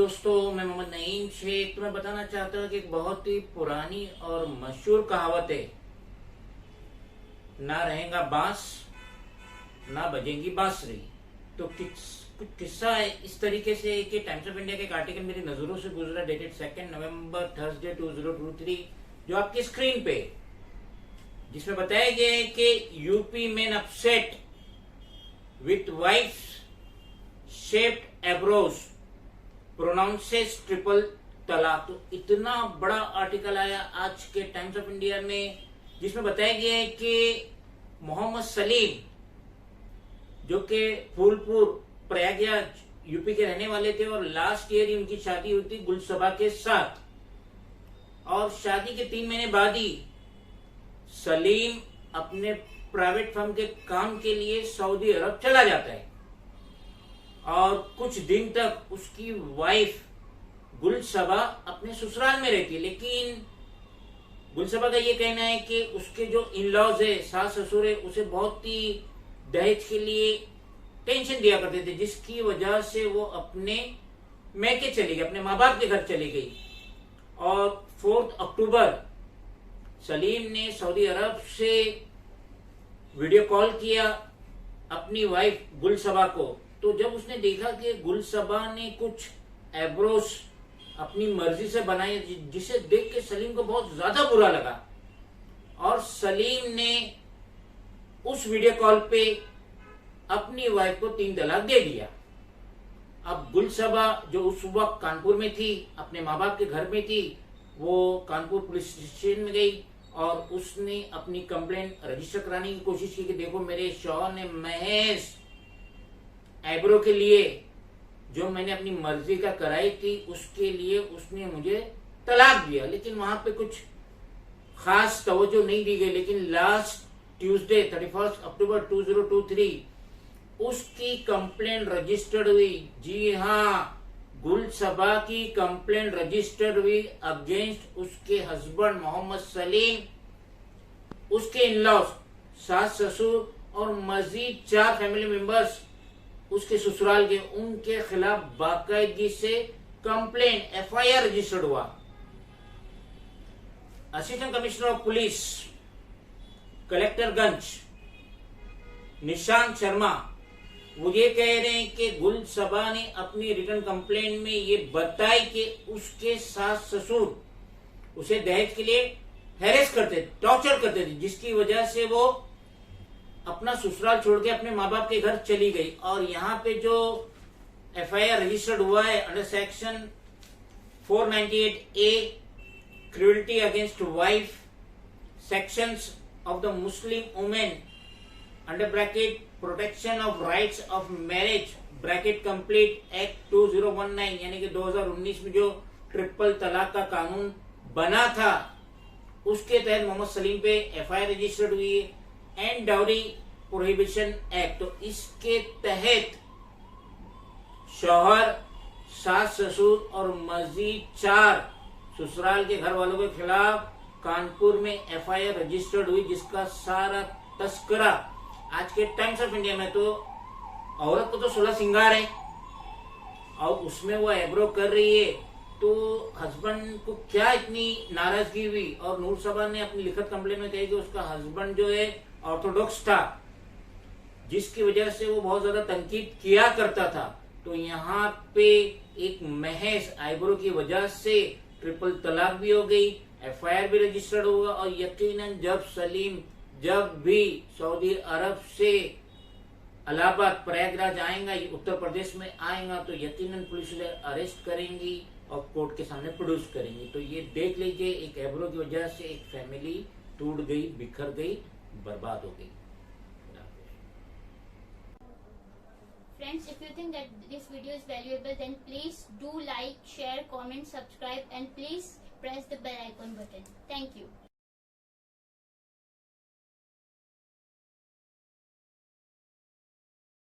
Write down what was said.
दोस्तों, मैं मोहम्मद नईम शेख। तो मैं बताना चाहता हूँ कि एक बहुत ही पुरानी और मशहूर कहावत है, ना रहेगा बांस ना बजेगी बांसुरी। तो कुछ किस्सा है इस तरीके से कि टाइम्स ऑफ इंडिया के एक आर्टिकल मेरी नजरों से गुजरा, डेटेड 2 नवंबर थर्सडे 2023, जो आपकी स्क्रीन पे, जिसमें बताया गया है कि UP man upset with wife shaped eyebrows pronounces triple talaq. तो इतना बड़ा आर्टिकल आया आज के टाइम्स ऑफ इंडिया में, जिसमें बताया गया है कि मोहम्मद सलीम, जो कि फूलपुर प्रयागराज यूपी के रहने वाले थे, और लास्ट ईयर ही उनकी शादी हुई थी गुलसबा के साथ। और शादी के 3 महीने बाद ही सलीम अपने प्राइवेट फर्म के काम के लिए सऊदी अरब चला जाता है, और कुछ दिन तक उसकी वाइफ गुलसबा अपने ससुराल में रहती है। लेकिन गुलसबा का ये कहना है कि उसके जो इन लॉज है, सास ससुर है, उसे बहुत ही दहेज के लिए टेंशन दिया करते थे, जिसकी वजह से वो अपने मैके चली गई, अपने माँ बाप के घर चली गई। और 4 अक्टूबर सलीम ने सऊदी अरब से वीडियो कॉल किया अपनी वाइफ गुलसबा को। तो जब उसने देखा कि गुलसबा ने कुछ एब्रोस अपनी मर्जी से बनाए, जिसे देख के सलीम को बहुत ज्यादा बुरा लगा, और सलीम ने उस वीडियो कॉल पे अपनी वाइफ को 3 तलाक दे दिया। अब गुलसबा, जो उस वक्त कानपुर में थी, अपने माँ बाप के घर में थी, वो कानपुर पुलिस स्टेशन में गई और उसने अपनी कंप्लेंट रजिस्टर कराने की कोशिश की कि देखो, मेरे शौहर ने महज आईब्रो के लिए जो मैंने अपनी मर्जी का कराई थी, उसके लिए उसने मुझे तलाक दिया। लेकिन वहां पे कुछ खास तवज्जो नहीं दी गई। लेकिन लास्ट ट्यूसडे 31 अक्टूबर 2023 उसकी कंप्लेंट रजिस्टर्ड हुई। जी हाँ, गुलसबा की कंप्लेंट रजिस्टर्ड हुई अगेंस्ट उसके हस्बैंड मोहम्मद सलीम, उसके इन-लॉज, सास ससुर और मजीद 4 फैमिली मेंबर्स उसके ससुराल के, उनके खिलाफ बाकायदगी से कंप्लेंट एफआईआर रजिस्टर्ड हुआ। Assistant commissioner of police Collectorganj Nishant Sharma वो ये कह रहे हैं कि गुलसबा ने अपनी रिटर्न कंप्लेंट में ये बताई कि उसके सास ससुर उसे दहेज के लिए हैरेस करते, टॉर्चर करते थे, जिसकी वजह से वो अपना ससुराल छोड़ के अपने माँ बाप के घर चली गई। और यहाँ पे जो एफआईआर रजिस्टर्ड हुआ है under section 498A cruelty against wife, sections of the Muslim women under bracket protection of rights of marriage bracket complete act 2019, यानी कि 2019 में जो ट्रिपल तलाक का कानून बना था, उसके तहत मोहम्मद सलीम पे एफआईआर रजिस्टर्ड हुई है। एंड डाउरी प्रोहिबिशन एक्ट, तो इसके तहत शौहर, सास ससुर और मजीद 4 ससुराल के घर वालों के खिलाफ कानपुर में एफआईआर रजिस्टर्ड हुई, जिसका सारा तस्करा आज के टाइम्स ऑफ इंडिया में। तो औरत को तो 16 सिंगार है और उसमें वो एब्रो कर रही है, तो हस्बैंड को क्या इतनी नाराजगी हुई। और नूर सबा ने अपनी लिखित कंप्लेंट में कही कि उसका हस्बैंड जो है ऑर्थोडॉक्स था, जिसकी वजह से वो बहुत ज्यादा तनकीद किया करता था। तो यहाँ पे एक महज आईब्रो की वजह से ट्रिपल तलाक भी हो गई, एफआईआर भी रजिस्टर्ड हुआ। और यकीनन जब सलीम जब भी सऊदी अरब से इलाहाबाद प्रयागराज आएगा, उत्तर प्रदेश में आएगा, तो यकीनन पुलिस उसे अरेस्ट करेंगी और कोर्ट के सामने प्रोड्यूस करेंगी। तो ये देख लीजिए, एक एब्रो की वजह से एक फैमिली टूट गई, बिखर गई, बर्बाद हो गई। Friends, if you think that this video is valuable, then please do like, share, comment, subscribe, and please press the bell icon button. Thank you.